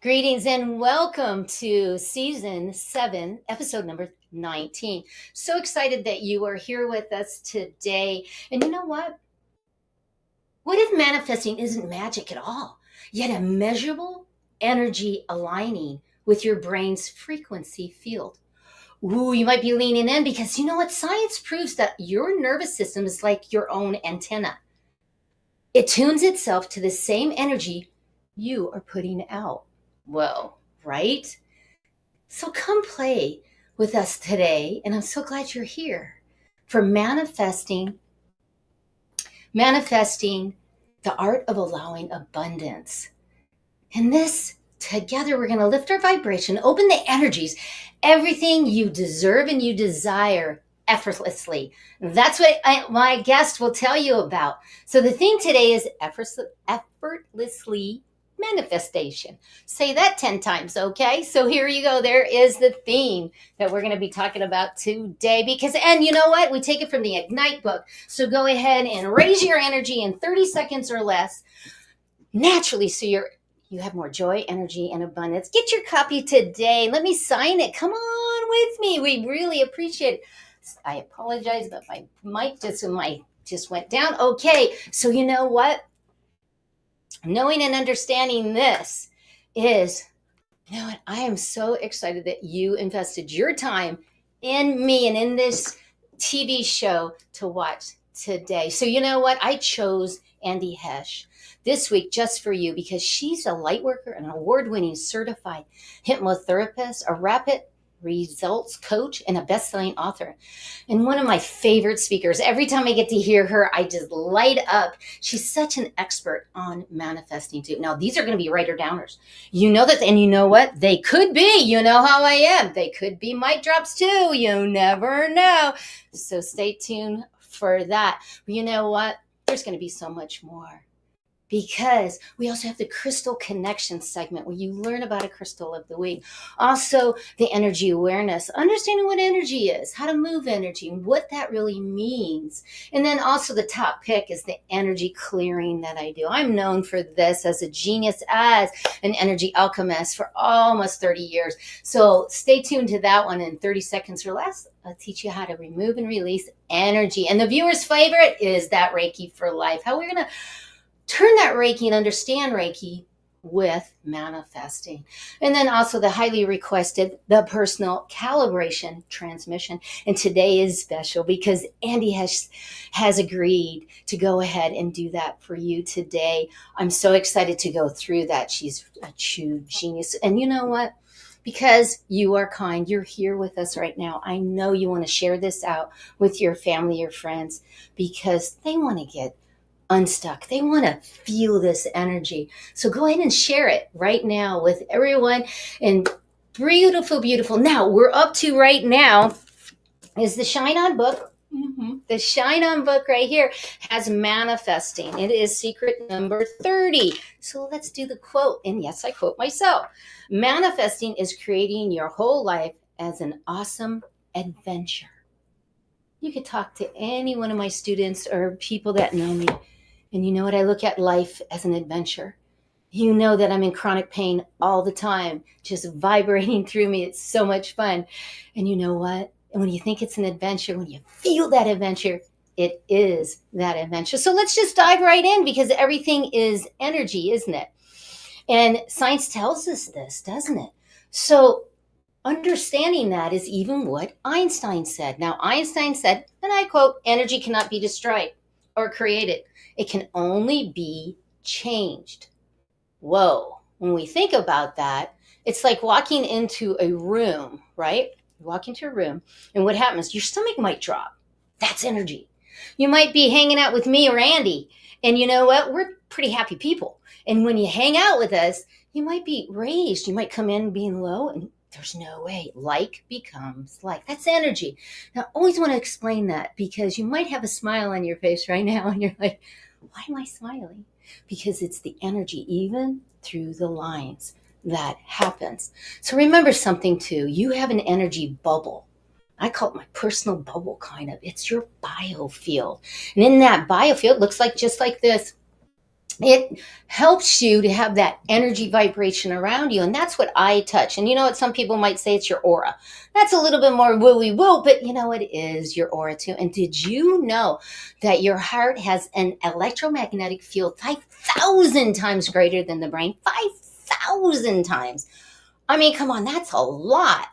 Greetings and welcome to season 7, episode number 19. So excited that you are here with us today. And you know what? What if manifesting isn't magic at all, yet a measurable energy aligning with your brain's frequency field? Ooh, you might be leaning in because you know what? Science proves that your nervous system is like your own antenna. It tunes itself to the same energy you are putting out. Whoa, right? So come play with us today, and I'm so glad you're here for manifesting the art of allowing abundance. In this, together, we're going to lift our vibration, open the energies, everything you deserve and you desire effortlessly. That's what my guest will tell you about. So the theme today is effortlessly manifestation. Say that 10 times, okay? So here you go. There is the theme that we're going to be talking about today and you know what? We take it from the Ignite book. So go ahead and raise your energy in 30 seconds or less naturally so you have more joy, energy, and abundance. Get your copy today. Let me sign it. Come on with me. We really appreciate it. I apologize, but my mic just went down. Okay, so you know what? Knowing and understanding this is, you know what? I am so excited that you invested your time in me and in this TV show to watch today. So you know what? I chose Andi Hess this week just for you because she's a Lightworker, an award-winning certified hypnotherapist, a rapid results coach, and a best-selling author. And one of my favorite speakers. Every time I get to hear her, I just light up. She's such an expert on manifesting too. Now, these are going to be writer-downers. You know that, and you know what? They could be. You know how I am. They could be mic drops too. You never know. So stay tuned for that. But you know what? There's going to be so much more. Because we also have the crystal connection segment where you learn about a crystal of the week. Also, the energy awareness, understanding what energy is, how to move energy, and what that really means. And then also the top pick is the energy clearing that I do. I'm known for this as a genius, as an energy alchemist for almost 30 years. So stay tuned to that one in 30 seconds or less. I'll teach you how to remove and release energy. And the viewer's favorite is that Reiki for life. How we're going to turn that Reiki and understand Reiki with manifesting. And then also the highly requested, the personal calibration transmission. And today is special because Andi has agreed to go ahead and do that for you today. I'm so excited to go through that. She's a true genius. And you know what? Because you are kind, you're here with us right now. I know you want to share this out with your family or friends because they want to get unstuck. They want to feel this energy. So go ahead and share it right now with everyone. And beautiful, beautiful. Now we're up to right now is the Shine On book. The Shine On book right here has manifesting. It is secret number 30. So let's do the quote. And yes, I quote myself. Manifesting is creating your whole life as an awesome adventure. You could talk to any one of my students or people that know me. And you know what? I look at life as an adventure. You know that I'm in chronic pain all the time, just vibrating through me. It's so much fun. And you know what? And when you think it's an adventure, when you feel that adventure, it is that adventure. So let's just dive right in because everything is energy, isn't it? And science tells us this, doesn't it? So understanding that is even what Einstein said. Now, Einstein said, and I quote, energy cannot be destroyed or created. It can only be changed. Whoa. When we think about that, it's like walking into a room, right? You walk into a room, and what happens? Your stomach might drop. That's energy. You might be hanging out with me or Andi, and you know what? We're pretty happy people. And when you hang out with us, you might be raised. You might come in being low, and there's no way. Like becomes like. That's energy. Now, I always want to explain that because you might have a smile on your face right now, and you're like, why am I smiling? Because it's the energy, even through the lines, that happens. So remember something too. You have an energy bubble. I call it my personal bubble, kind of. It's your biofield. And in that biofield, it looks like just like this. It helps you to have that energy vibration around you. And that's what I touch. And you know what? Some people might say it's your aura. That's a little bit more wooey woo, but you know, it is your aura too. And did you know that your heart has an electromagnetic field 5,000 times greater than the brain? 5,000 times. I mean, come on, that's a lot.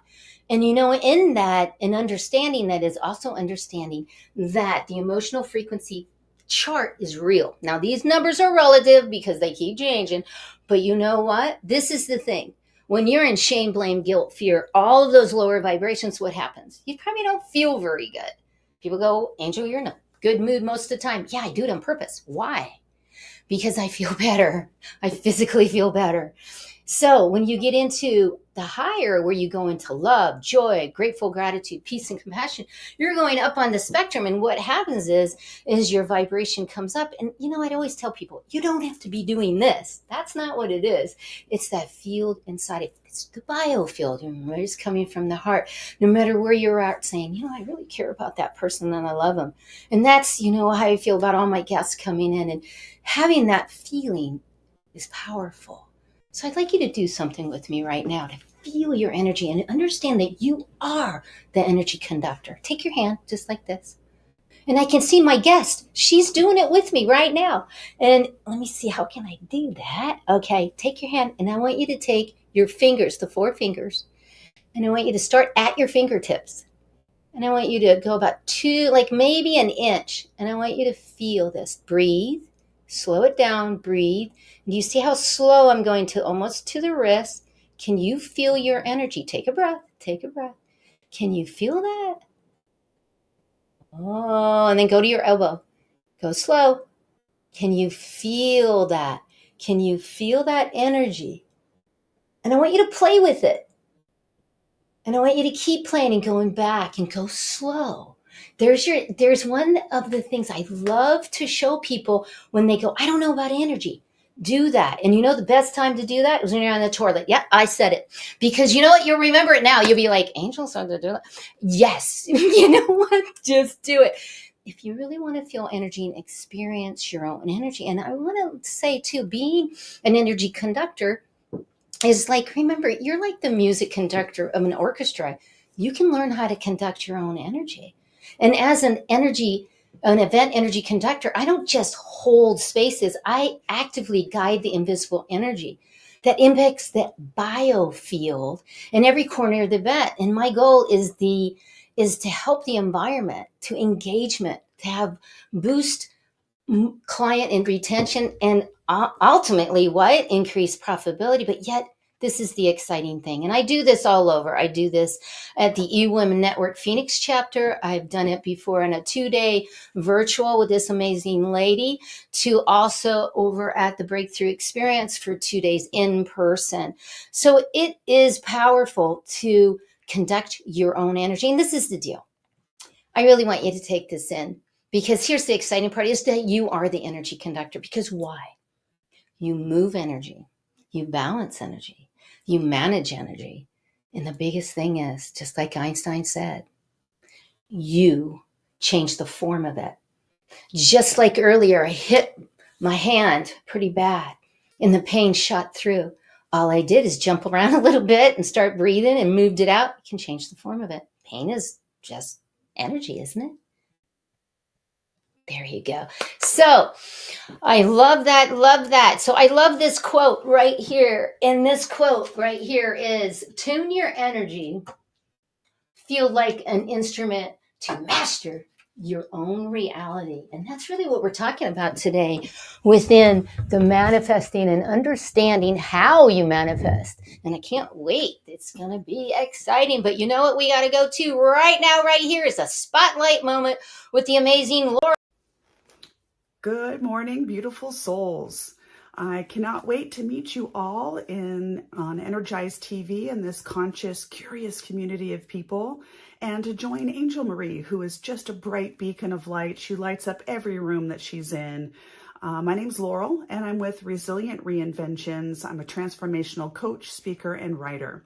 And you know, in that, in understanding that is also understanding that the emotional frequency chart is real. Now, these numbers are relative because they keep changing, but you know what? This is the thing. When you're in shame, blame, guilt, fear, all of those lower vibrations, what happens? You probably don't feel very good. People go, Angel, you're in a good mood most of the time. Yeah, I do it on purpose. Why? Because I feel better. I physically feel better. So when you get into the higher, where you go into love, joy, grateful, gratitude, peace, and compassion, you're going up on the spectrum. And what happens is your vibration comes up. And you know, I'd always tell people, you don't have to be doing this. That's not what it is. It's that field inside it. It's the biofield. Remember, it's coming from the heart. No matter where you're at, saying, you know, I really care about that person and I love them. And that's, you know, how I feel about all my guests coming in. And having that feeling is powerful. So I'd like you to do something with me right now to feel your energy and understand that you are the energy conductor. Take your hand just like this. And I can see my guest. She's doing it with me right now. And let me see, how can I do that? Okay, take your hand and I want you to take your fingers, the 4 fingers, and I want you to start at your fingertips. And I want you to go about 2, like maybe an inch. And I want you to feel this. Breathe. Slow it down, breathe. Do you see how slow I'm going to almost to the wrist? Can you feel your energy? Take a breath, take a breath. Can you feel that? Oh, and then go to your elbow. Go slow. Can you feel that? Can you feel that energy? And I want you to play with it. And I want you to keep playing and going back and go slow. There's one of the things I love to show people when they go, I don't know about energy. Do that. And you know the best time to do that is when you're on the toilet. Yeah, I said it. Because you know what? You'll remember it now. You'll be like, Angel started to do that. Yes. You know what? Just do it. If you really want to feel energy and experience your own energy. And I want to say too, being an energy conductor is like, remember, you're like the music conductor of an orchestra. You can learn how to conduct your own energy. And as an event energy conductor, I don't just hold spaces. I actively guide the invisible energy that impacts that biofield in every corner of the event. And my goal is to help the environment, to engagement, to have boost client and retention, and ultimately what? Increase profitability. But yet this is the exciting thing. And I do this all over. I do this at the eWomen Network Phoenix chapter. I've done it before in a 2-day virtual with this amazing lady, to also over at the Breakthrough Experience for 2 days in person. So it is powerful to conduct your own energy. And this is the deal. I really want you to take this in, because here's the exciting part, is that you are the energy conductor. Because why? You move energy, you balance energy, you manage energy. And the biggest thing is, just like Einstein said, you change the form of it. Just like earlier, I hit my hand pretty bad and the pain shot through. All I did is jump around a little bit and start breathing and moved it out. You can change the form of it. Pain is just energy, isn't it? There you go. So I love that. Love that. So I love this quote right here. And this quote right here is, tune your energy, feel like an instrument to master your own reality. And that's really what we're talking about today within the manifesting and understanding how you manifest. And I can't wait. It's going to be exciting. But you know what we got to go to right now, right here is a spotlight moment with the amazing Laura. Good morning, beautiful souls. I cannot wait to meet you all on Energized TV in this conscious, curious community of people, and to join Angel Marie, who is just a bright beacon of light. She lights up every room that she's in. My name's Laurel, and I'm with Resilient Reinventions. I'm a transformational coach, speaker, and writer.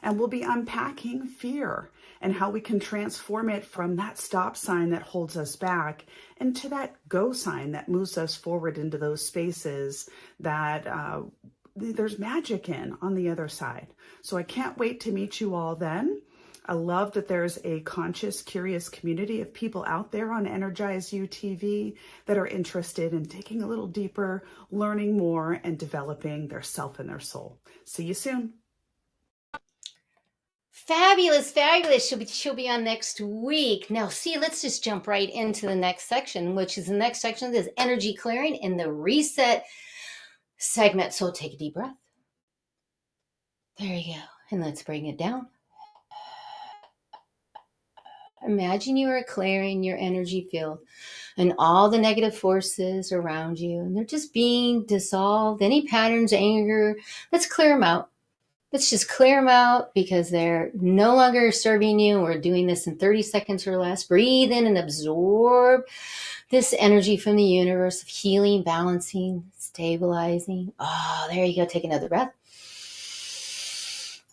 And we'll be unpacking fear and how we can transform it from that stop sign that holds us back into that go sign that moves us forward into those spaces that there's magic in on the other side. So I can't wait to meet you all then. I love that there's a conscious, curious community of people out there on Energize You TV that are interested in digging a little deeper, learning more, and developing their self and their soul. See you soon. Fabulous, fabulous. She'll be on next week. Now, see, let's just jump right into the next section, which is the next section of this energy clearing in the reset segment. So take a deep breath. There you go. And let's bring it down. Imagine you are clearing your energy field and all the negative forces around you, and they're just being dissolved. Any patterns, anger, let's clear them out. Let's just clear them out because they're no longer serving you. We're doing this in 30 seconds or less. Breathe in and absorb this energy from the universe of healing, balancing, stabilizing. Oh, there you go. Take another breath.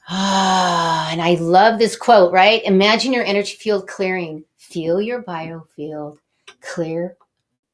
And I love this quote, right? Imagine your energy field clearing. Feel your biofield clear,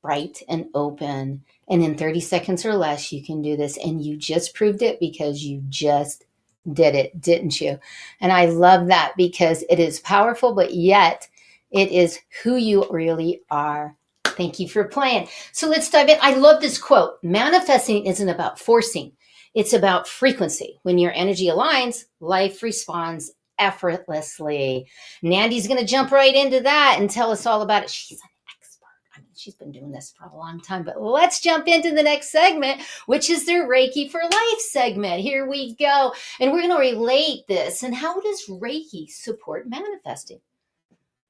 bright, and open. And in 30 seconds or less, you can do this. And you just proved it because you just did it, didn't you? And I love that because it is powerful, but yet it is who you really are. Thank you for playing. So let's dive in. I love this quote. Manifesting isn't about forcing. It's about frequency. When your energy aligns, life responds effortlessly. Andi's going to jump right into that and tell us all about it. She's an expert. I mean, she's been doing this for a long time, but let's jump into the next segment, which is the Reiki for Life segment. Here we go. And we're going to relate this. And how does Reiki support manifesting?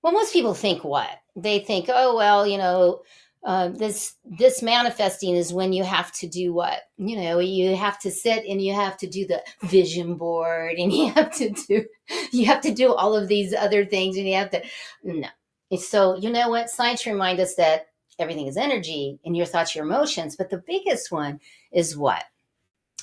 Well, most people think what? They think, oh, well, you know, this manifesting is when you have to do what? You know, you have to sit and you have to do the vision board and you have to do all of these other things and you have to, no. So, you know what? Science reminds us that everything is energy and your thoughts, your emotions. But the biggest one is what?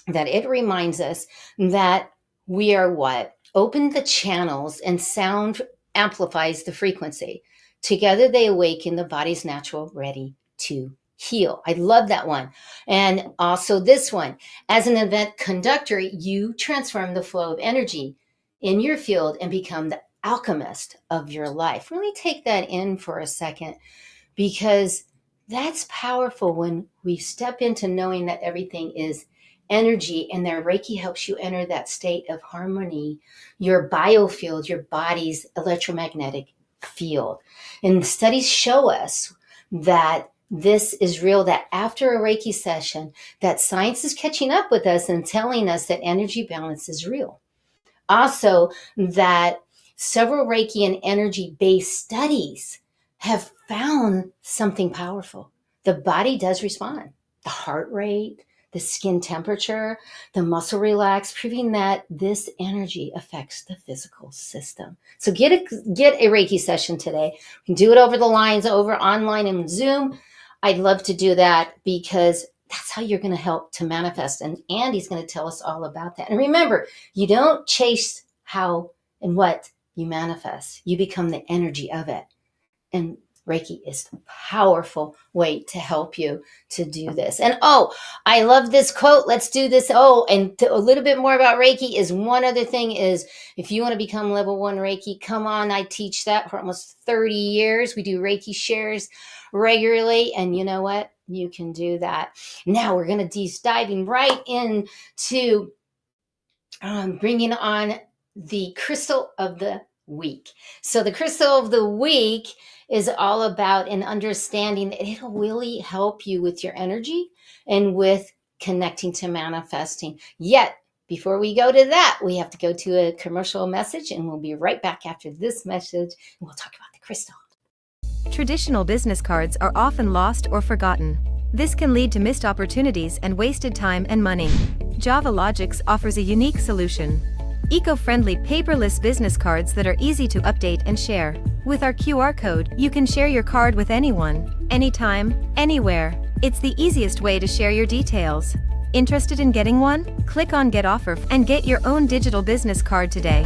That it reminds us that we are what? Open the channels and sound amplifies the frequency. Together they awaken the body's natural ready to heal. I love that one. And also this one, as an event conductor, you transform the flow of energy in your field and become the alchemist of your life. Really take that in for a second because that's powerful when we step into knowing that everything is energy and that Reiki helps you enter that state of harmony, your biofield, your body's electromagnetic field. And studies show us that this is real, that after a Reiki session, that science is catching up with us and telling us that energy balance is real. Also, that several Reiki and energy-based studies have found something powerful. The body does respond. The heart rate, the skin temperature, the muscle relax, proving that this energy affects the physical system. So get a Reiki session today. You can do it over the lines, over online and Zoom. I'd love to do that because that's how you're going to help to manifest. And Andi's going to tell us all about that. And remember, you don't chase how and what you manifest. You become the energy of it. And Reiki is a powerful way to help you to do this. And oh, I love this quote. Let's do this. Oh, and a little bit more about Reiki is one other thing is if you want to become level 1 Reiki, come on. I teach that for almost 30 years. We do Reiki shares regularly. And you know what? You can do that. Now we're going to diving right into bringing on the crystal of the week. So the crystal of the week is all about an understanding that it'll really help you with your energy and with connecting to manifesting. Yet, before we go to that, we have to go to a commercial message, and we'll be right back after this message, and we'll talk about the crystal. Traditional business cards are often lost or forgotten. This can lead to missed opportunities and wasted time and money. Java Logics offers a unique solution. Eco-friendly paperless business cards that are easy to update and share. With our QR code, you can share your card with anyone, anytime, anywhere. It's the easiest way to share your details. Interested in getting one? Click on Get Offer and get your own digital business card today.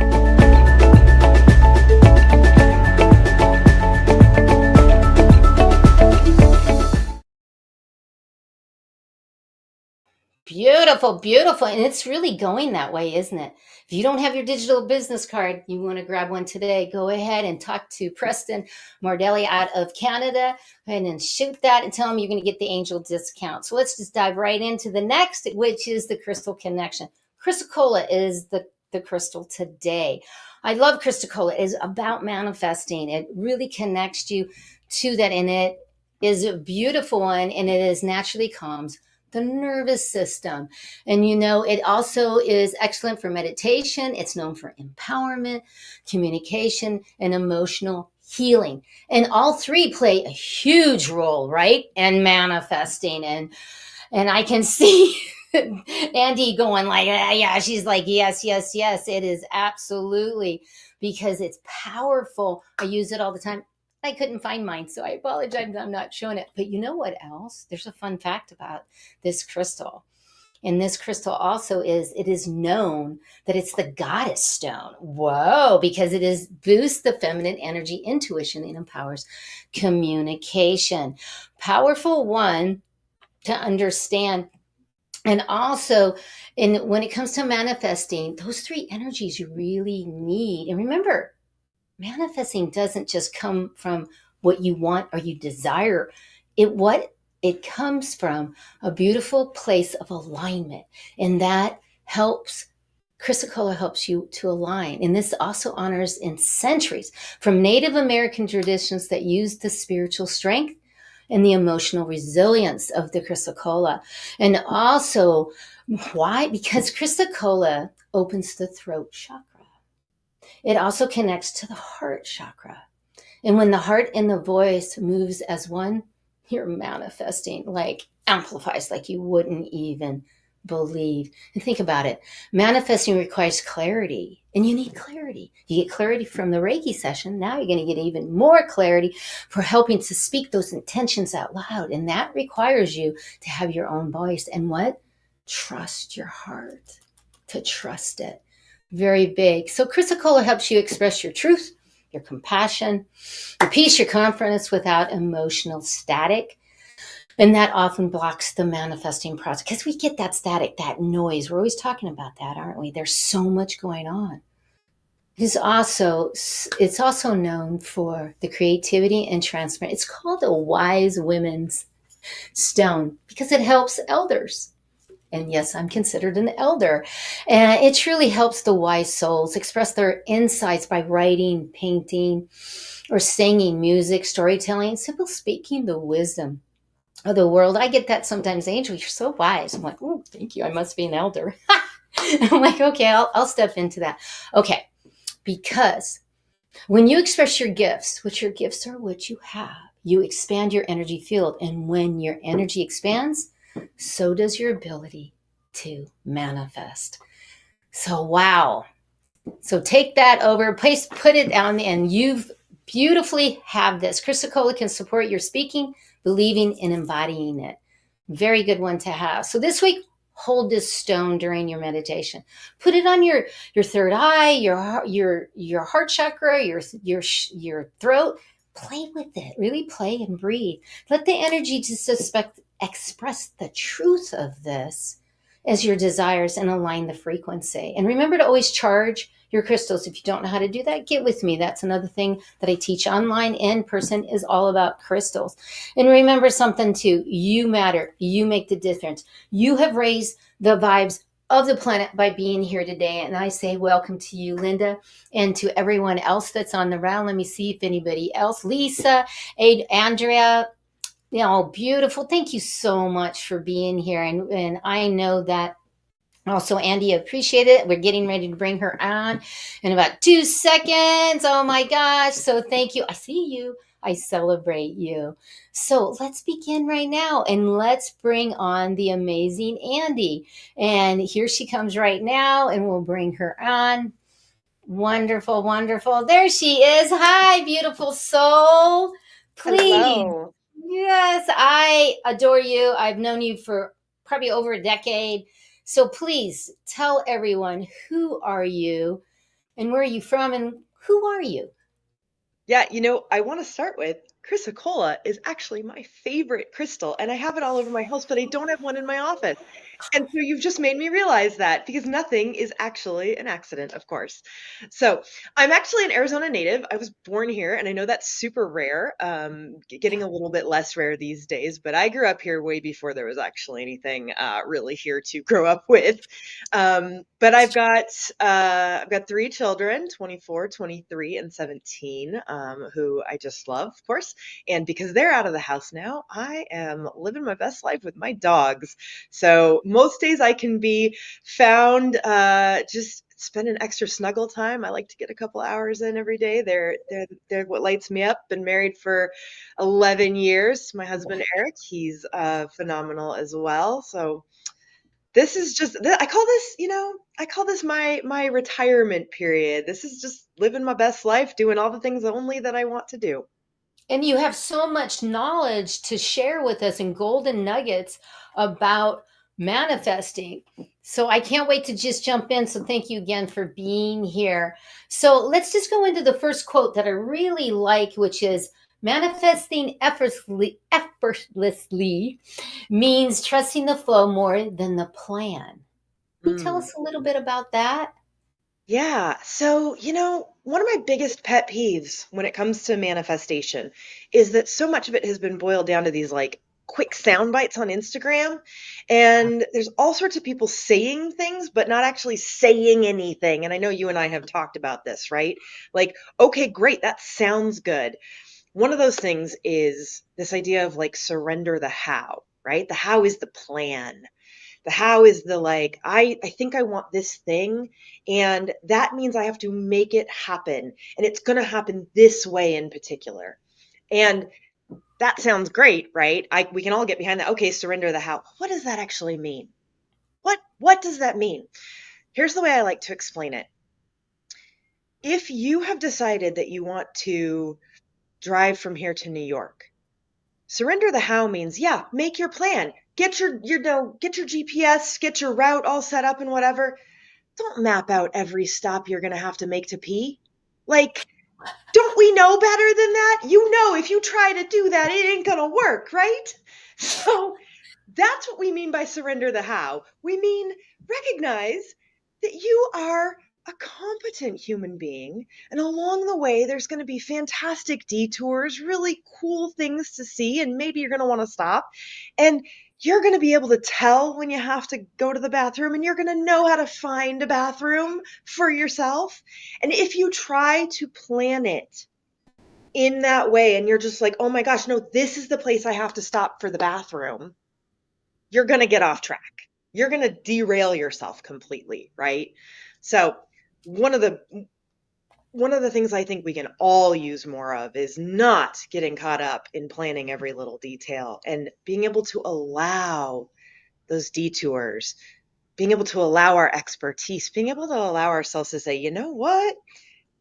Beautiful, beautiful. And it's really going that way, isn't it? If you don't have your digital business card, you want to grab one today, go ahead and talk to Preston Mardelli out of Canada and then shoot that and tell him you're going to get the angel discount. So let's just dive right into the next, which is the crystal connection. Crystal Cola is the crystal today. I love Crystal Cola. It is about manifesting. It really connects you to that. And it is a beautiful one, and it is naturally calms the nervous system. And it also is excellent for meditation. It's known for empowerment, communication, and emotional healing. And all three play a huge role, right? And manifesting. And I can see Andi going like, yeah, she's like, yes, yes, yes. It is absolutely, because it's powerful. I use it all the time. I couldn't find mine, so I apologize. I'm not showing it. But you know what else? There's a fun fact about this crystal. And this crystal also it is known that it's the goddess stone. Whoa, because it boosts the feminine energy, intuition, and empowers communication. Powerful one to understand. And also, when it comes to manifesting, those three energies you really need. And remember, manifesting doesn't just come from what you want or you desire. It comes from a beautiful place of alignment, and that helps. Crystal Color helps you to align. And this also honors in centuries from Native American traditions that use the spiritual strength and the emotional resilience of the Crystal Cola. And also, why? Because Crystal Cola opens the throat chakra. It also connects to the heart chakra. And when the heart and the voice moves as one, you're manifesting, like amplifies like you wouldn't even believe. And think about it. Manifesting requires clarity, and you need clarity. You get clarity from the Reiki session. Now you're going to get even more clarity for helping to speak those intentions out loud. And that requires you to have your own voice. And what? Trust your heart, to trust it. Very big. So Crystal Cola helps you express your truth, your compassion, your peace, your confidence without emotional static. And that often blocks the manifesting process because we get that static, that noise. We're always talking about that, aren't we? There's so much going on. It's also known for the creativity and transference. It's called a wise women's stone because it helps elders. And yes, I'm considered an elder. And it truly helps the wise souls express their insights by writing, painting, or singing, music, storytelling, simply speaking the wisdom of the world. I get that sometimes, Angel, you're so wise. I'm like, oh, thank you. I must be an elder. I'm like, okay, I'll step into that. Okay, because when you express your gifts, which your gifts are what you have, you expand your energy field. And when your energy expands, so does your ability to manifest. So, wow. So take that over, put it down, and you've beautifully have this. Crystal Cola can support your speaking, believing, and embodying it. Very good one to have. So this week, hold this stone during your meditation. Put it on your third eye, your heart chakra, your throat. Play with it. Really play and breathe. Let the energy just express the truth of this as your desires and align the frequency. And remember to always charge your crystals. If you don't know how to do that, get with me. That's another thing that I teach online. In person is all about crystals. And remember something too. You matter. You make the difference. You have raised the vibes of the planet by being here today. And I say welcome to you, Linda, and to everyone else that's on the round. Let me see if anybody else. Lisa, Andrea, beautiful. Thank you so much for being here. And I know that also Andi appreciated it. We're getting ready to bring her on in about 2 seconds. Oh my gosh. So thank you. I see you. I celebrate you. So let's begin right now, and let's bring on the amazing Andi. And here she comes right now, and we'll bring her on. Wonderful, wonderful. There she is. Hi, beautiful soul. Please. Hello. Yes, I adore you. I've known you for probably over a decade. So please tell everyone, who are you and where are you from and Who are you? Yeah, I want to start with chrysocolla is actually my favorite crystal, and I have it all over my house, but I don't have one in my office. And so you've just made me realize that because nothing is actually an accident, of course. So I'm actually an Arizona native. I was born here, and I know that's super rare, getting a little bit less rare these days, but I grew up here way before there was actually anything really here to grow up with. But I've got 3 children, 24, 23, and 17, who I just love, of course. And because they're out of the house now, I am living my best life with my dogs. So most days I can be found just spending extra snuggle time. I like to get a couple hours in every day. They're what lights me up. Been married for 11 years. My husband Eric, he's phenomenal as well. So this is just I call this my retirement period. This is just living my best life, doing all the things only that I want to do. And you have so much knowledge to share with us and golden nuggets about manifesting. So I can't wait to just jump in. So thank you again for being here. So let's just go into the first quote that I really like, which is manifesting effortlessly means trusting the flow more than the plan. Can you tell Mm. us a little bit about that? Yeah. So, one of my biggest pet peeves when it comes to manifestation is that so much of it has been boiled down to these like quick sound bites on Instagram. And there's all sorts of people saying things, but not actually saying anything. And I know you and I have talked about this, right? Like, okay, great. That sounds good. One of those things is this idea of like surrender the how, right? The how is the plan. The how is the like, I think I want this thing, and that means I have to make it happen. And it's going to happen this way in particular. And that sounds great, right? We can all get behind that. Okay, surrender the how. What does that actually mean? What does that mean? Here's the way I like to explain it. If you have decided that you want to drive from here to New York, surrender the how means, yeah, make your plan. Get get your GPS, get your route all set up and whatever. Don't map out every stop you're going to have to make to pee. Like, don't we know better than that? You know, if you try to do that, it ain't going to work, right? So that's what we mean by surrender the how. We mean recognize that you are a competent human being, and along the way, there's going to be fantastic detours, really cool things to see, and maybe you're going to want to stop. And you're going to be able to tell when you have to go to the bathroom, and you're going to know how to find a bathroom for yourself. And if you try to plan it in that way, and you're just like, oh my gosh, no, this is the place I have to stop for the bathroom, you're going to get off track. You're going to derail yourself completely, right? So one of the things I think we can all use more of is not getting caught up in planning every little detail and being able to allow those detours, being able to allow our expertise, being able to allow ourselves to say, you know what?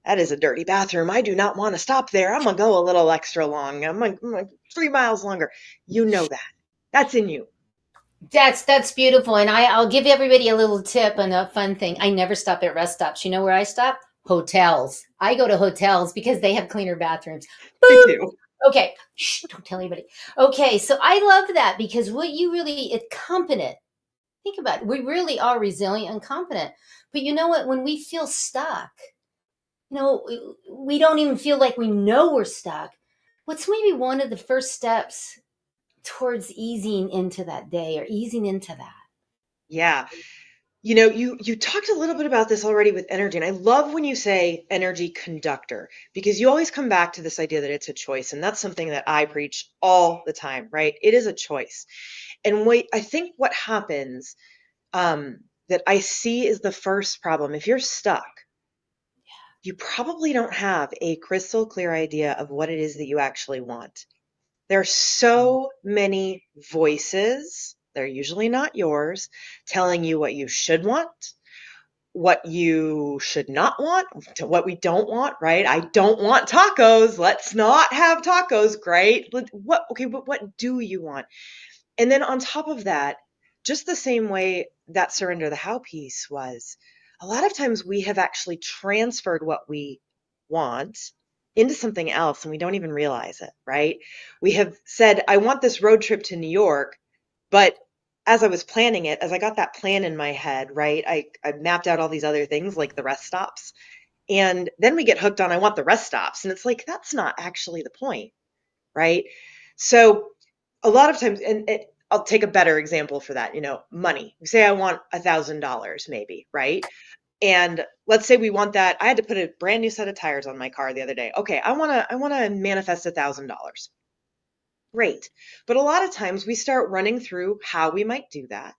That is a dirty bathroom. I do not want to stop there. I'm going to go a little extra long. I'm going to 3 miles longer. You know that. That's in you. That's beautiful. And I'll give everybody a little tip and a fun thing. I never stop at rest stops. You know where I stop? Hotels. I go to hotels because they have cleaner bathrooms. Me Boop. too. Okay. Shh, don't tell anybody. Okay. So I love that because what you really, it's competent. Think about it. We really are resilient and competent. But you know what? When we feel stuck, we don't even feel like we know we're stuck. What's maybe one of the first steps towards easing into that day or easing into that? Yeah. You talked a little bit about this already with energy, and I love when you say energy conductor, because you always come back to this idea that it's a choice, and that's something that I preach all the time, right? It is a choice. And I think what happens that I see is the first problem. If you're stuck, you probably don't have a crystal clear idea of what it is that you actually want. There are so many voices, they're usually not yours, telling you what you should want, what you should not want, what we don't want, right? I don't want tacos. Let's not have tacos. Great. Okay, but what do you want? And then on top of that, just the same way that surrender the how piece was, a lot of times we have actually transferred what we want into something else and we don't even realize it, right? We have said, I want this road trip to New York, but as I was planning it, as I got that plan in my head, right, I mapped out all these other things like the rest stops. And then we get hooked on, I want the rest stops. And it's like, that's not actually the point, right? So a lot of times, and I'll take a better example for that, money. We say I want $1,000 maybe, right? And let's say we want that. I had to put a brand new set of tires on my car the other day. Okay, I want to manifest $1,000. Great. But a lot of times we start running through how we might do that.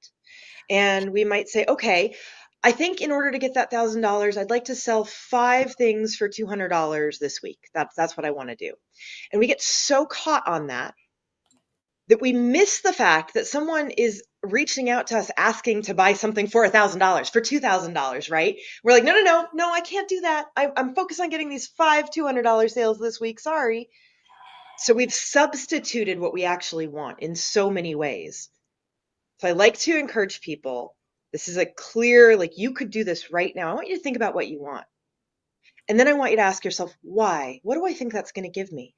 And we might say, okay, I think in order to get that $1,000, I'd like to sell 5 things for $200 this week. That's what I want to do. And we get so caught on that we miss the fact that someone is reaching out to us asking to buy something for $1,000, for $2,000, right? We're like, no, I can't do that. I'm focused on getting these 5 $200 sales this week. Sorry. So we've substituted what we actually want in so many ways. So I like to encourage people. This is a clear, like you could do this right now. I want you to think about what you want. And then I want you to ask yourself, why? What do I think that's going to give me?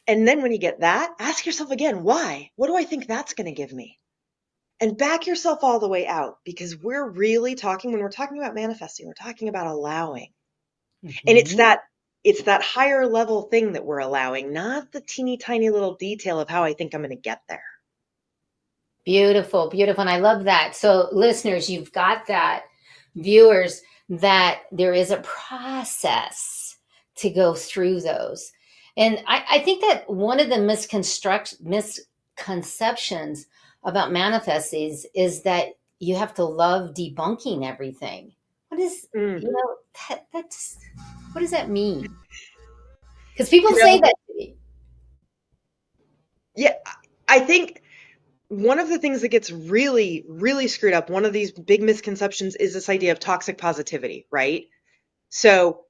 And then when you get that, ask yourself again, why? What do I think that's going to give me? And back yourself all the way out, because we're really talking, when we're talking about manifesting, we're talking about allowing. And it's that higher level thing that we're allowing, not the teeny tiny little detail of how I think I'm going to get there. Beautiful, beautiful. And I love that. So listeners, you've got that. Viewers, that there is a process to go through those. And I think that one of the misconceptions about manifesting is that you have to love debunking everything. What is, that's, what does that mean? Because people say that to me. Yeah, I think one of the things that gets really, really screwed up, one of these big misconceptions is this idea of toxic positivity, right? So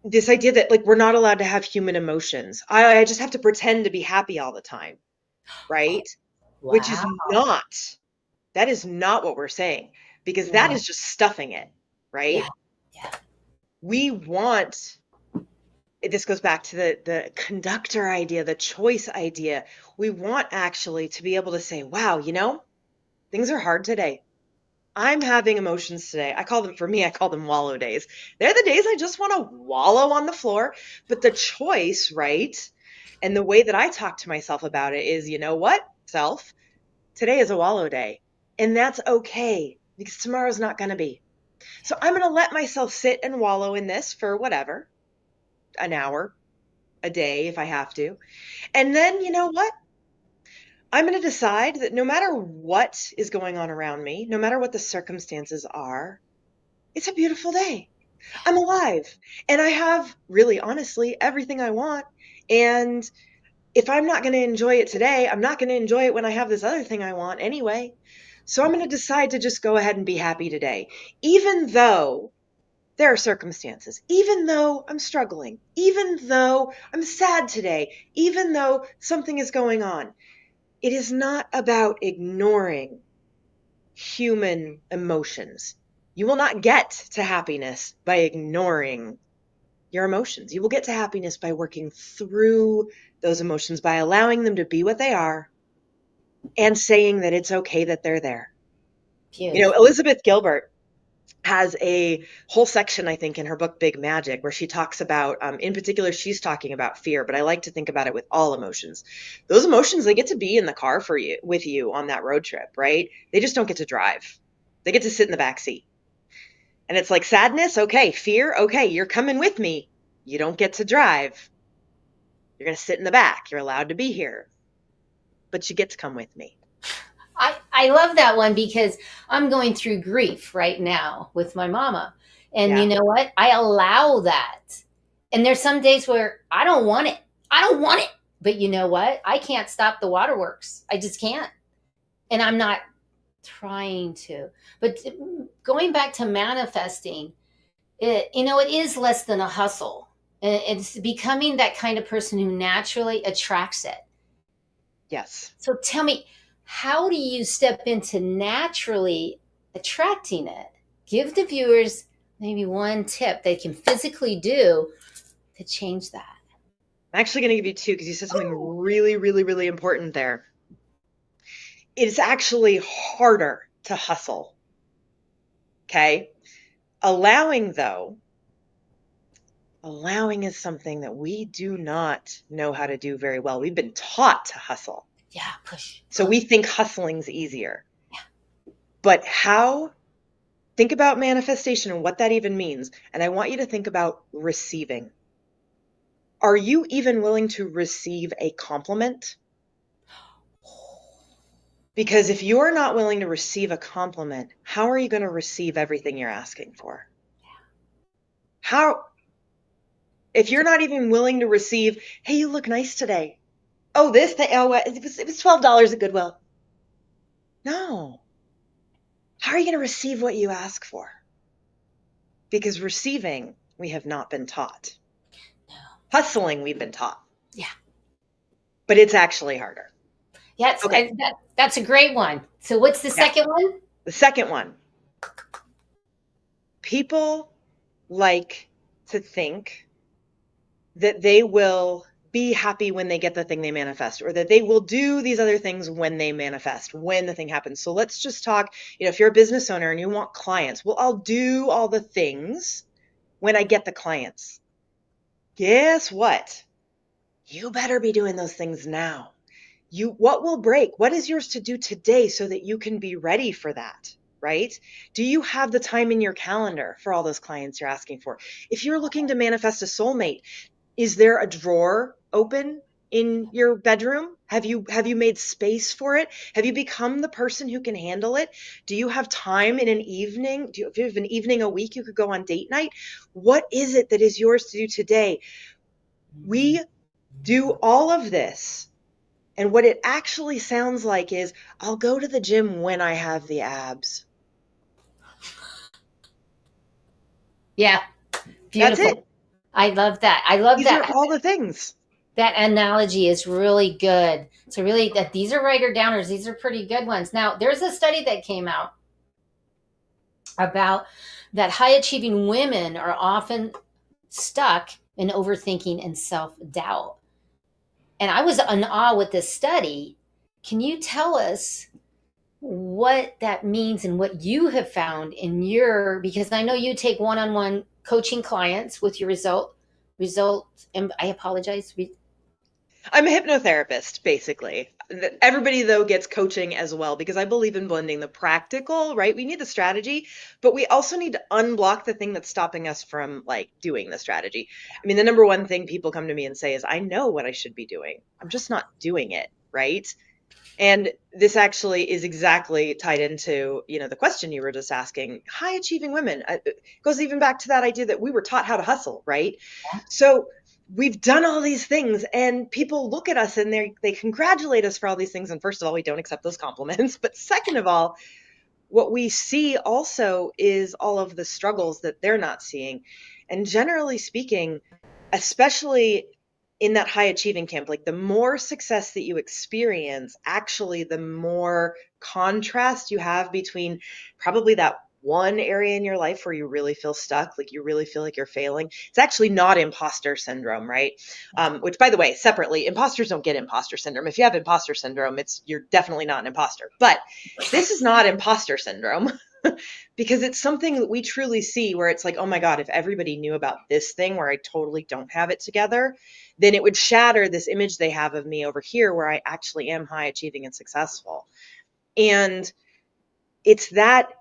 this idea that like we're not allowed to have human emotions. I just have to pretend to be happy all the time, right? Wow. Which is that is not what we're saying, because that is just stuffing it, right? Yeah. We want, this goes back to the conductor idea, the choice idea. We want actually to be able to say, wow, things are hard today. I'm having emotions today. I call them wallow days. They're the days I just want to wallow on the floor. But the choice, right? And the way that I talk to myself about it is, you know what, self, today is a wallow day. And that's okay, because tomorrow's not going to be. So I'm going to let myself sit and wallow in this for whatever, an hour, a day if I have to. And then, you know what? I'm going to decide that no matter what is going on around me, no matter what the circumstances are, it's a beautiful day. I'm alive. And I have, really honestly, everything I want. And if I'm not going to enjoy it today, I'm not going to enjoy it when I have this other thing I want anyway. So I'm going to decide to just go ahead and be happy today, even though there are circumstances, even though I'm struggling, even though I'm sad today, even though something is going on. It is not about ignoring human emotions. You will not get to happiness by ignoring your emotions. You will get to happiness by working through those emotions, by allowing them to be what they are and saying that it's okay that they're there. Beautiful. Elizabeth Gilbert has a whole section, I think, in her book, Big Magic, where she talks about, in particular, she's talking about fear, but I like to think about it with all emotions. Those emotions, they get to be in the car with you on that road trip, right? They just don't get to drive. They get to sit in the back seat. And it's like sadness, okay, fear, okay, you're coming with me. You don't get to drive. You're going to sit in the back. You're allowed to be here, but you get to come with me. I love that one, because I'm going through grief right now with my mama. And you know what? I allow that. And there's some days where I don't want it. But you know what? I can't stop the waterworks. I just can't. And I'm not trying to. But going back to manifesting, it is less than a hustle. It's becoming that kind of person who naturally attracts it. Yes. So tell me, how do you step into naturally attracting it? Give the viewers maybe one tip they can physically do to change that? I'm actually going to give you two because you said something really, really, really important there. It's actually harder to hustle. Okay. Allowing is something that we do not know how to do very well. We've been taught to hustle. Yeah, push. So we think hustling's easier. But think about manifestation and what that even means. And I want you to think about receiving. Are you even willing to receive a compliment? Because if you're not willing to receive a compliment, how are you going to receive everything you're asking for? If you're not even willing to receive, hey, you look nice today. Oh, this thing, it was $12 at Goodwill. No. How are you going to receive what you ask for? Because receiving, we have not been taught. No. Hustling, we've been taught. Yeah. But it's actually harder. Yeah, Okay. that's a great one. So what's the second one? The second one. People like to think that they will be happy when they get the thing they manifest, or that they will do these other things when they manifest, when the thing happens. So let's just talk, if you're a business owner and you want clients, well, I'll do all the things when I get the clients. Guess what? You better be doing those things now. What will break? What is yours to do today so that you can be ready for that? Right? Do you have the time in your calendar for all those clients you're asking for? If you're looking to manifest a soulmate, is there a drawer open in your bedroom? Have you made space for it? Have you become the person who can handle it? Do you have time in an evening? If you have an evening a week, you could go on date night? What is it that is yours to do today? We do all of this. And what it actually sounds like is, I'll go to the gym when I have the abs. Yeah. Beautiful. That's it. I love that. I love These that. are all the things. That analogy is really good. So really these are writer downers. These are pretty good ones. Now, there's a study that came out about that high achieving women are often stuck in overthinking and self-doubt. And I was in awe with this study. Can you tell us what that means and what you have found in because I know you take one-on-one coaching clients with your result, and I apologize. I'm a hypnotherapist, basically. Everybody, though, gets coaching as well, because I believe in blending the practical, right? We need the strategy, but we also need to unblock the thing that's stopping us from doing the strategy. I mean, the number one thing people come to me and say is, I know what I should be doing. I'm just not doing it, right? And this actually is exactly tied into, the question you were just asking. High achieving women. It goes even back to that idea that we were taught how to hustle, right? Yeah. So we've done all these things and people look at us and they congratulate us for all these things. And first of all, we don't accept those compliments. But second of all, what we see also is all of the struggles that they're not seeing. And generally speaking, especially in that high achieving camp, the more success that you experience, actually, the more contrast you have between probably that one area in your life where you really feel stuck, you really feel like you're failing. It's actually not imposter syndrome, right? Which, by the way, separately, imposters don't get imposter syndrome. If you have imposter syndrome, you're definitely not an imposter. But this is not imposter syndrome. Because it's something that we truly see where it's like, oh my God, if everybody knew about this thing where I totally don't have it together, then it would shatter this image they have of me over here where I actually am high achieving and successful. And it's that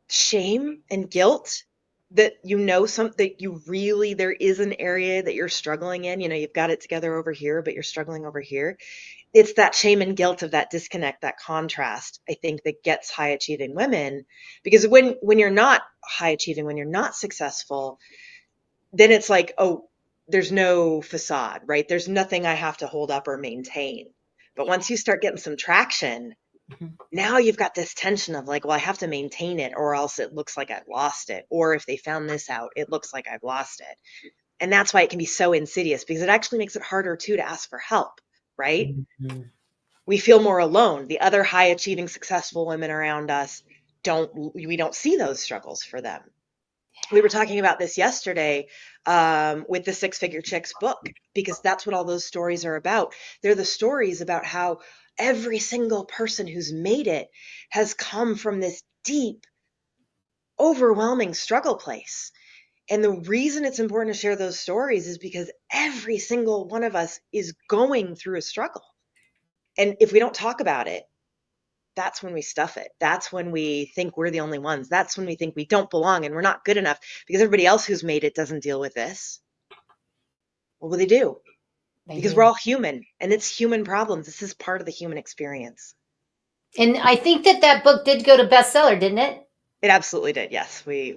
shame and guilt that there is an area that you're struggling in. You've got it together over here, but you're struggling over here. It's that shame and guilt of that disconnect, that contrast, I think, that gets high achieving women. Because when you're not high achieving, when you're not successful, then it's like, oh, there's no facade, right? There's nothing I have to hold up or maintain. But once you start getting some traction, now you've got this tension of well, I have to maintain it or else it looks like I've lost it. Or if they found this out, it looks like I've lost it. And that's why it can be so insidious, because it actually makes it harder too to ask for help. Right? Mm-hmm. We feel more alone. The other high achieving, successful women around us we don't see those struggles for them. We were talking about this yesterday with the Six Figure Chicks book, because that's what all those stories are about. They're the stories about how every single person who's made it has come from this deep, overwhelming struggle place. And the reason it's important to share those stories is because every single one of us is going through a struggle. And if we don't talk about it, that's when we stuff it. That's when we think we're the only ones. That's when we think we don't belong and we're not good enough because everybody else who's made it doesn't deal with this. Well, they do, They because we're do. all human and it's human problems. This is part of the human experience. And I think that book did go to bestseller, didn't it? It absolutely did. Yes, we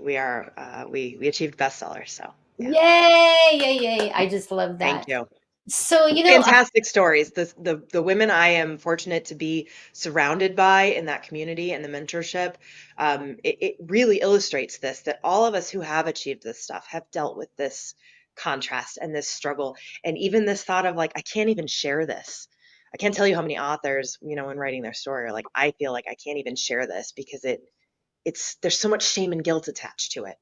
achieved bestseller. So yeah, Yay, yay, yay. I just love thank that. you. So, Fantastic stories. The women I am fortunate to be surrounded by in that community and the mentorship, it really illustrates this, that all of us who have achieved this stuff have dealt with this contrast and this struggle, and even this thought of like, I can't even share this. I can't tell you how many authors, when writing their story, are like, I feel like I can't even share this because it's there's so much shame and guilt attached to it.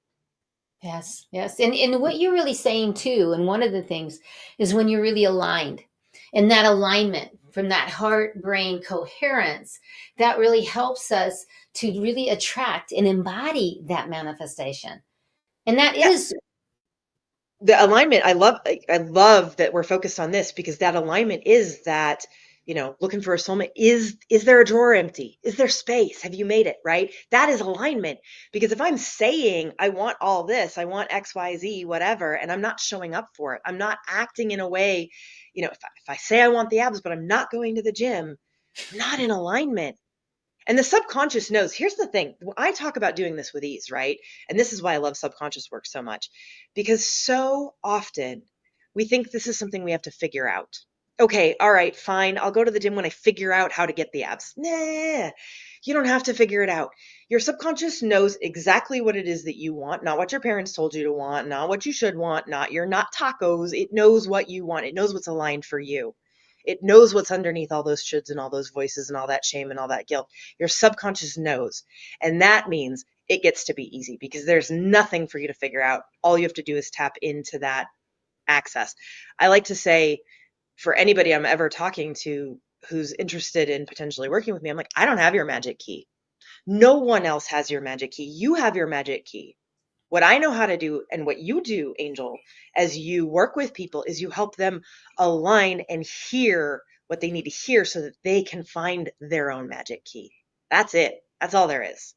yes, yes. And what you're really saying too, and one of the things is when you're really aligned, and that alignment from that heart brain coherence, that really helps us to really attract and embody that manifestation. And that Yeah, is, the alignment, I love that we're focused on this, because that alignment is that, looking for a soulmate, is there a drawer empty, is there space, have you made it right? That is alignment. Because if I'm saying I want all this, I want XYZ whatever, and I'm not showing up for it, I'm not acting in a way, if I say I want the abs but I'm not going to the gym, I'm not in alignment. And the subconscious knows. Here's the thing. I talk about doing this with ease, right? And this is why I love subconscious work so much, because so often we think this is something we have to figure out. Okay, all right, fine. I'll go to the gym when I figure out how to get the abs. Nah, you don't have to figure it out. Your subconscious knows exactly what it is that you want, not what your parents told you to want, not what you should want, not tacos. It knows what you want. It knows what's aligned for you. It knows what's underneath all those shoulds and all those voices and all that shame and all that guilt. Your subconscious knows. And that means it gets to be easy, because there's nothing for you to figure out. All you have to do is tap into that access. I like to say, for anybody I'm ever talking to who's interested in potentially working with me, I'm like, I don't have your magic key. No one else has your magic key. You have your magic key. What I know how to do, and what you do, Angel, as you work with people, is you help them align and hear what they need to hear so that they can find their own magic key. That's it. That's all there is.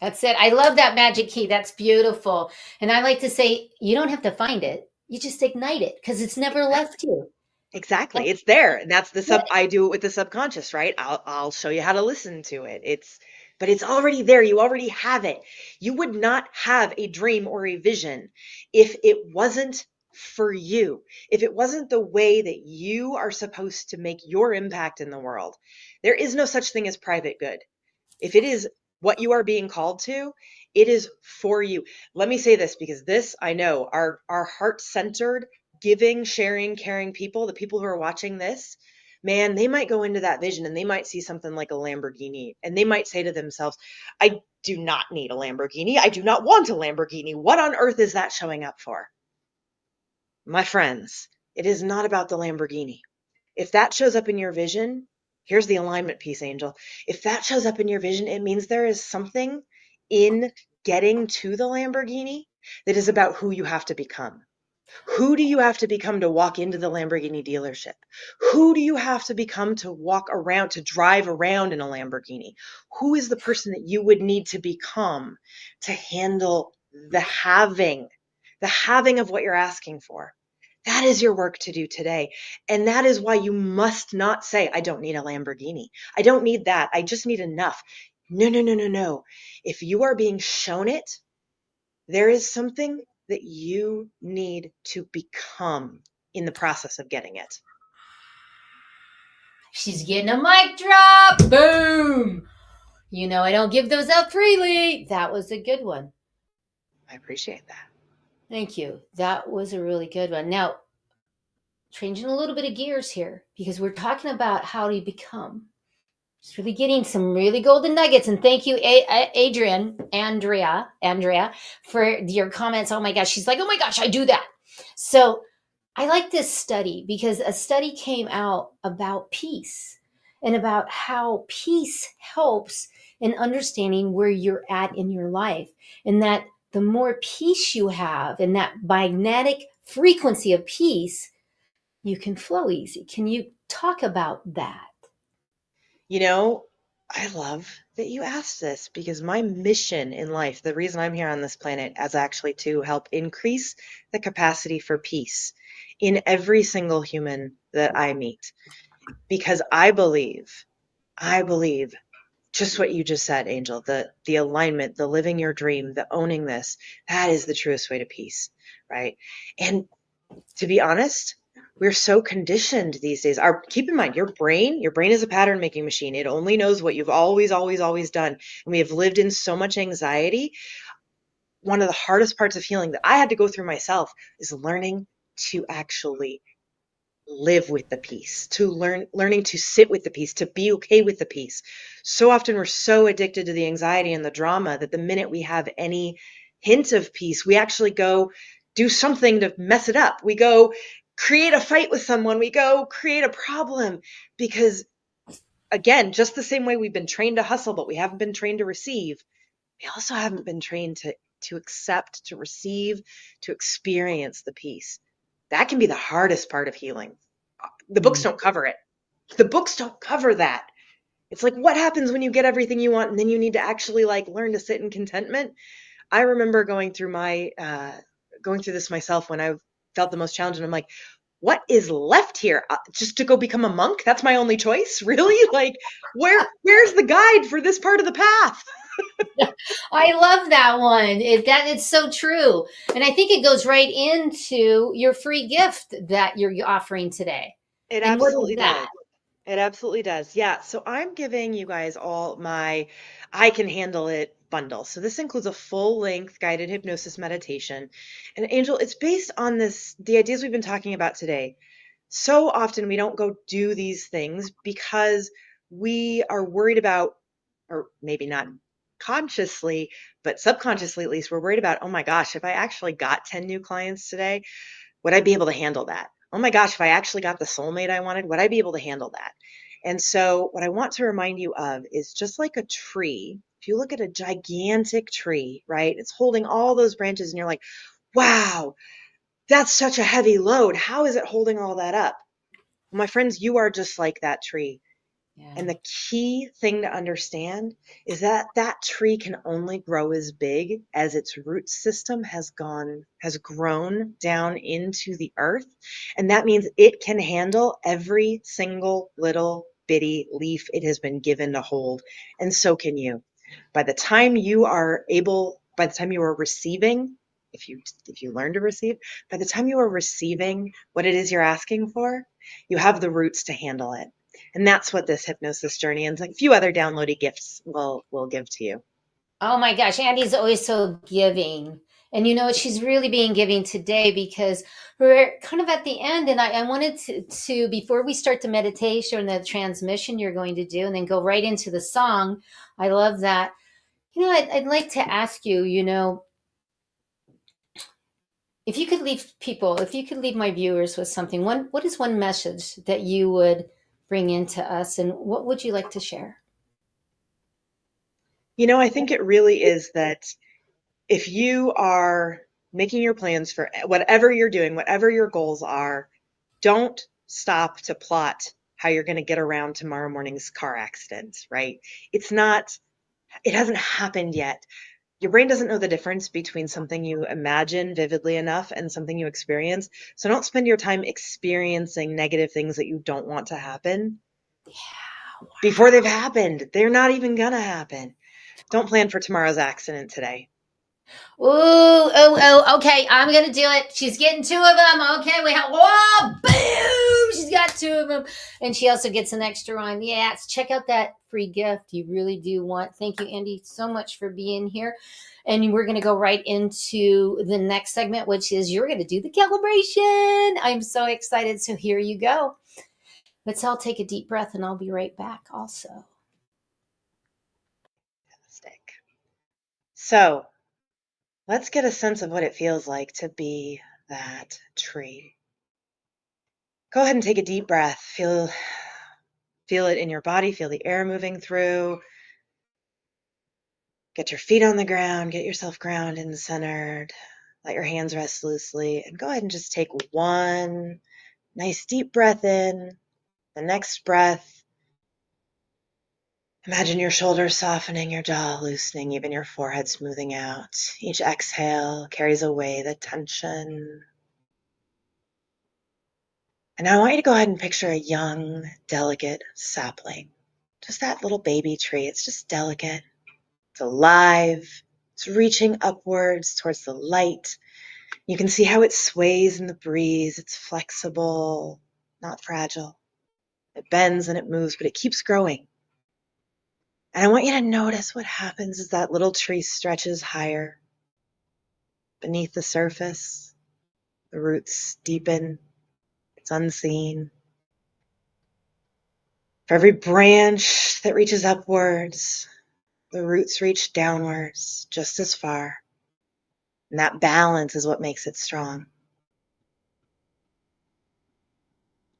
that's it. I love that magic key. That's beautiful. And I like to say, you don't have to find it. You just ignite it because it's never left you. Exactly. It's there. And that's Yeah. I do it with the subconscious, right? I'll show you how to listen to it. But it's already there. You already have it. You would not have a dream or a vision if it wasn't for you. If it wasn't the way that you are supposed to make your impact in the world. There is no such thing as private good. If it is what you are being called to, it is for you. Let me say this, because this, I know, our heart-centered, giving, sharing, caring people, the people who are watching this, man, they might go into that vision and they might see something like a Lamborghini, and they might say to themselves, I do not need a Lamborghini. I do not want a Lamborghini. What on earth is that showing up for? My friends, it is not about the Lamborghini. If that shows up in your vision, here's the alignment piece, Angel. If that shows up in your vision, it means there is something in getting to the Lamborghini that is about who you have to become. Who do you have to become to walk into the Lamborghini dealership? Who do you have to become to walk around, to drive around in a Lamborghini? Who is the person that you would need to become to handle the having of what you're asking for? That is your work to do today. And that is why you must not say, I don't need a Lamborghini. I don't need that. I just need enough. No, no, no, no, no. If you are being shown it, there is something that you need to become in the process of getting it. She's getting a mic drop. Boom. I don't give those out freely. That was a good one. I appreciate that. Thank you. That was a really good one. Now, changing a little bit of gears here, because we're talking about how do you become. Just really getting some really golden nuggets. And thank you, Andrea, for your comments. Oh my gosh. She's like, oh my gosh, I do that. So I like this study because a study came out about peace and about how peace helps in understanding where you're at in your life. And that the more peace you have and that magnetic frequency of peace, you can flow easy. Can you talk about that? You know, I love that you asked this because my mission in life, the reason I'm here on this planet, is actually to help increase the capacity for peace in every single human that I meet. Because I believe just what you just said, Angel, the alignment, the living your dream, the owning this, that is the truest way to peace, right? And to be honest, we're so conditioned these days. Keep in mind, your brain is a pattern making machine. It only knows what you've always, always, always done. And we have lived in so much anxiety. One of the hardest parts of healing that I had to go through myself is learning to actually live with the peace, learning to sit with the peace, to be okay with the peace. So often we're so addicted to the anxiety and the drama that the minute we have any hint of peace, we actually go do something to mess it up. We go create a fight with someone. We go create a problem because, again, just the same way we've been trained to hustle, but we haven't been trained to receive. We also haven't been trained to accept, to receive, to experience the peace. That can be the hardest part of healing. The books don't cover it. The books don't cover that. It's like, what happens when you get everything you want and then you need to actually like learn to sit in contentment? I remember going through this myself when I felt the most challenged, and I'm like, what is left here? Just to go become a monk? That's my only choice? Really? Like, where's the guide for this part of the path? I love that one. It's so true. And I think it goes right into your free gift that you're offering today. It And what is absolutely does. that? It absolutely does. Yeah. So I'm giving you guys all my I Can Handle It bundle. So this includes a full length guided hypnosis meditation. And Angel, it's based on the ideas we've been talking about today. So often we don't go do these things because we are worried about, or maybe not consciously, but subconsciously at least, we're worried about, oh my gosh, if I actually got 10 new clients today, would I be able to handle that? Oh my gosh, if I actually got the soulmate I wanted, would I be able to handle that? And so what I want to remind you of is just like a tree. If you look at a gigantic tree, right? It's holding all those branches and you're like, wow, that's such a heavy load. How is it holding all that up? Well, my friends, you are just like that tree. Yeah. And the key thing to understand is that that tree can only grow as big as its root system has grown down into the earth. And that means it can handle every single little bitty leaf it has been given to hold. And so can you. By the time you are receiving, if you learn to receive, by the time you are receiving what it is you're asking for, you have the roots to handle it. And that's what this hypnosis journey and a few other downloaded gifts will give to you. Oh my gosh, Andy's always so giving. And you know what? She's really being giving today because we're kind of at the end. And I wanted to, before we start the meditation and the transmission you're going to do, and then go right into the song. I love that. You know, I'd like to ask you, if you could leave my viewers with something, what is one message that you would bring into us, and what would you like to share? I think it really is that if you are making your plans for whatever you're doing, whatever your goals are, don't stop to plot how you're going to get around tomorrow morning's car accident, right? It hasn't happened yet. Your brain doesn't know the difference between something you imagine vividly enough and something you experience. So don't spend your time experiencing negative things that you don't want to happen before they've happened. They're not even going to happen. Don't plan for tomorrow's accident today. Okay. I'm gonna do it. She's getting two of them. Okay, we have boom. She's got two of them, and she also gets an extra one. Yes, check out that free gift. You really do want. Thank you, Andy, so much for being here. And we're gonna go right into the next segment, which is you're gonna do the calibration. I'm so excited. So here you go. Let's all take a deep breath, and I'll be right back. Also. So let's get a sense of what it feels like to be that tree. Go ahead and take a deep breath. Feel it in your body. Feel the air moving through. Get your feet on the ground. Get yourself grounded and centered. Let your hands rest loosely. And go ahead and just take one nice deep breath in. The next breath, imagine your shoulders softening, your jaw loosening, even your forehead smoothing out. Each exhale carries away the tension. And I want you to go ahead and picture a young, delicate sapling. Just that little baby tree. It's just delicate. It's alive. It's reaching upwards towards the light. You can see how it sways in the breeze. It's flexible, not fragile. It bends and it moves, but it keeps growing. And I want you to notice what happens as that little tree stretches higher beneath the surface. The roots deepen. It's unseen. For every branch that reaches upwards, the roots reach downwards just as far. And that balance is what makes it strong.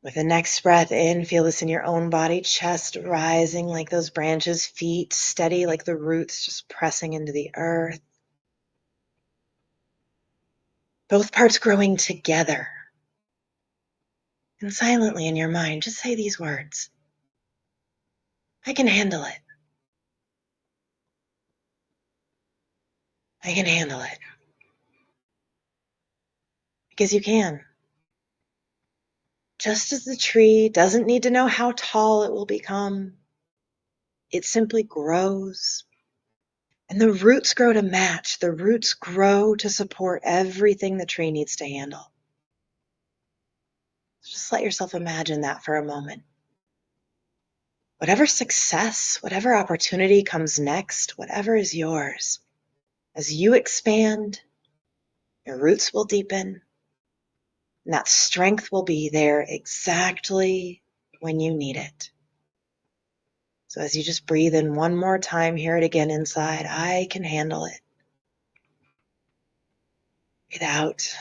With the next breath in, feel this in your own body, chest rising like those branches, feet steady like the roots just pressing into the earth. Both parts growing together. And silently in your mind, just say these words. I can handle it. I can handle it. Because you can. Just as the tree doesn't need to know how tall it will become, it simply grows. And the roots grow to match. The roots grow to support everything the tree needs to handle. Just let yourself imagine that for a moment. Whatever success, whatever opportunity comes next, whatever is yours, as you expand, your roots will deepen, and that strength will be there exactly when you need it. So as you just breathe in one more time, hear it again inside. I can handle it. Breathe out.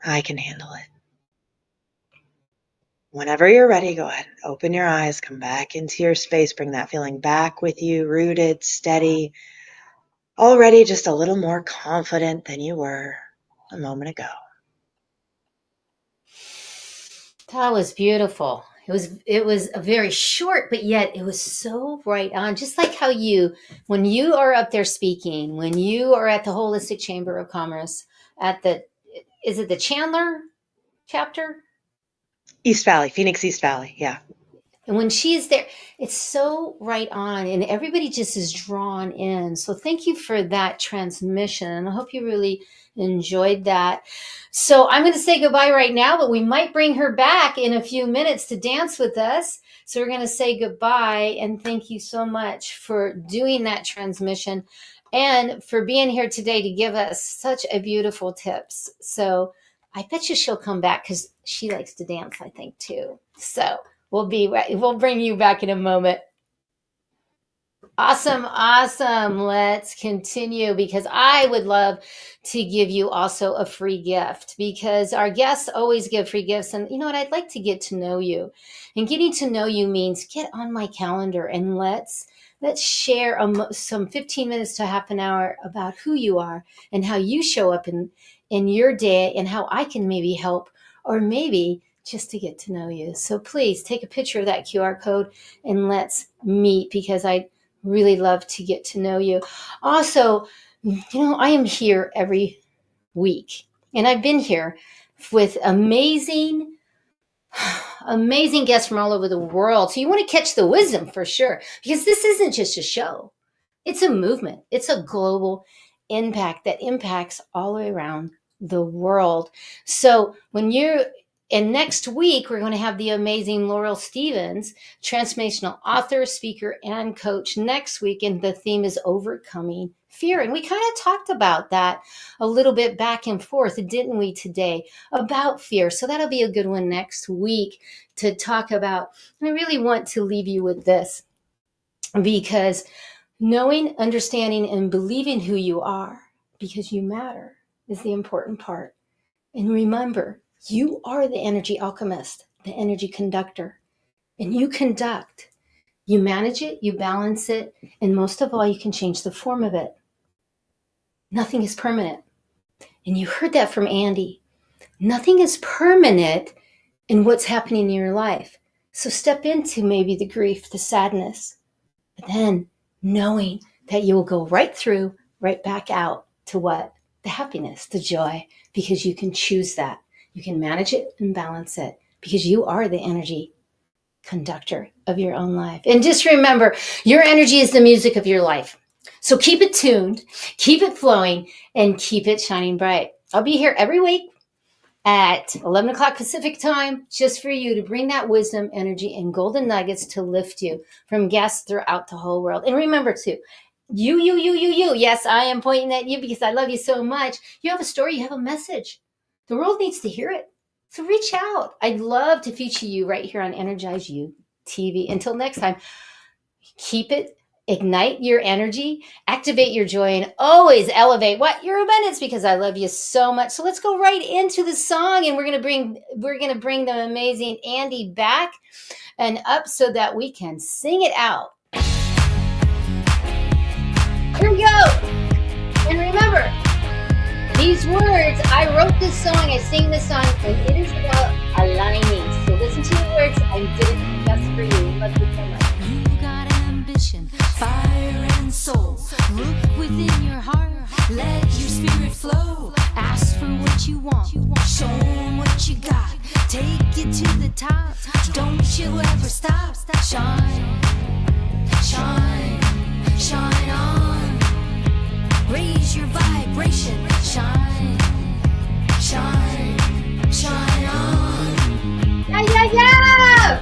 I can handle it. Whenever you're ready, go ahead and open your eyes, come back into your space, bring that feeling back with you, rooted, steady, already just a little more confident than you were a moment ago. That was beautiful. It was a very short, but yet it was so right on. Just like how when you are up there speaking, when you are at the Holistic Chamber of Commerce is it the Chandler chapter? East Valley, Phoenix East Valley, yeah. And when she is there, it's so right on, and everybody just is drawn in. So thank you for that transmission. And I hope you really enjoyed that. So I'm going to say goodbye right now, but we might bring her back in a few minutes to dance with us. So we're going to say goodbye, and thank you so much for doing that transmission and for being here today to give us such a beautiful tips. So I bet you she'll come back because she likes to dance, I think, too. So we'll bring you back in a moment. Awesome. Let's continue because I would love to give you also a free gift because our guests always give free gifts. And you know what? I'd like to get to know you. And getting to know you means get on my calendar and let's share some 15 minutes to half an hour about who you are and how you show up in your day and how I can maybe help or maybe just to get to know you. So please take a picture of that QR code and let's meet because I really love to get to know you. Also, I am here every week and I've been here with amazing guests from all over the world. So you want to catch the wisdom for sure, because this isn't just a show. It's a movement. It's a global impact that impacts all the way around the world. So and next week, we're going to have the amazing Laurel Stevens, transformational author, speaker, and coach next week. And the theme is overcoming fear. And we kind of talked about that a little bit back and forth, didn't we, today, about fear. So that'll be a good one next week to talk about. And I really want to leave you with this because Knowing, understanding, and believing who you are, because you matter, is the important part. And remember, you are the energy alchemist, the energy conductor, and you conduct. You manage it, you balance it, and most of all, you can change the form of it. Nothing is permanent. And you heard that from Andi. Nothing is permanent in what's happening in your life. So step into maybe the grief, the sadness, but then knowing that you will go right through, right back out to what? The happiness, the joy, because you can choose that. You can manage it and balance it because you are the energy conductor of your own life. And just remember, your energy is the music of your life. So keep it tuned, keep it flowing, and keep it shining bright. I'll be here every week at 11 o'clock Pacific time, just for you to bring that wisdom, energy, and golden nuggets to lift you from guests throughout the whole world. And remember too, you. Yes, I am pointing at you because I love you so much. You have a story, you have a message. The world needs to hear it. So reach out. I'd love to feature you right here on Energize You TV. Until next time, keep it, ignite your energy, activate your joy, and always elevate what? Your abundance, because I love you so much. So let's go right into the song, and we're gonna bring the amazing Andi back and up so that we can sing it out. Here we go. And remember, these words, I wrote this song, I sing this song, and it is about aligning. So listen to the words. I did it just for you. Love you so much. You got ambition, fire and soul. Look within your heart, let your spirit flow. Ask for what you want, show 'em what you got. Take it to the top, don't you ever stop. Shine, shine, shine on. Raise your vibration, shine, shine, shine on. Yeah.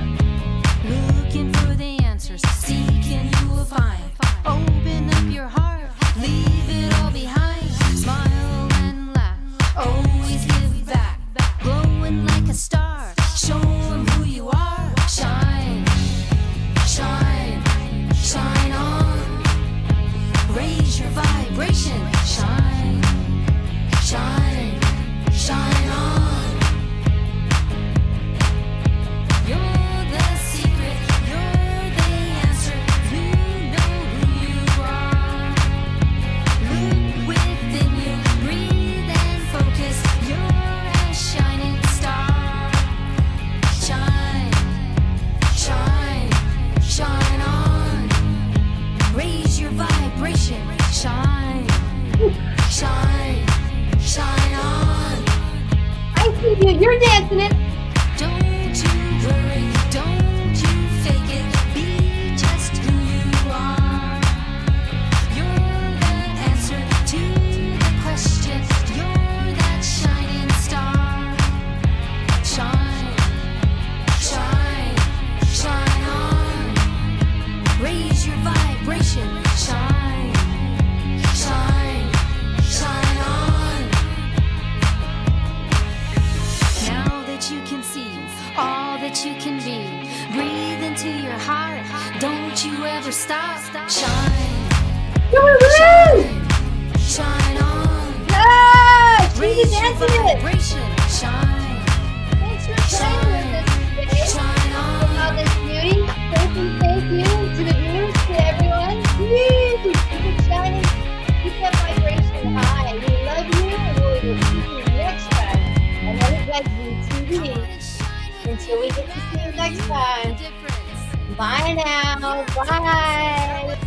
Looking for the answers, seeking you will find. Open up your heart, leave it all behind. Smile and laugh, always give back. Glowing like a star, show 'em who you are. Shine, shine, shine on. Raise your vibration, shine, shine, shine on. You're the secret, you're the answer. You know who you are. Look within you, breathe and focus. You're a shining star. Shine, shine, shine on. Raise your vibration, shine, shine, shine on. I see you. You're dancing it. Don't you worry, don't you fake it, be just who you are. You're the answer to the question, you're that shining star. Shine, shine, shine on. Raise your vibration, shine, shine, shine on. Now that you can see all that you can be, breathe into your heart, don't you ever stop. Shine, shine, shine on. Yeah. She's Raise your dancing it. vibration, shine, Thanks for sharing with us today. shine All on. this beauty. Thank you to the viewers, to everyone. Woo! Keep it shining. Keep that vibration high. We love you, and we will see you next time. Another Lightworker TV. Until we get to see you next time. Bye now. Bye.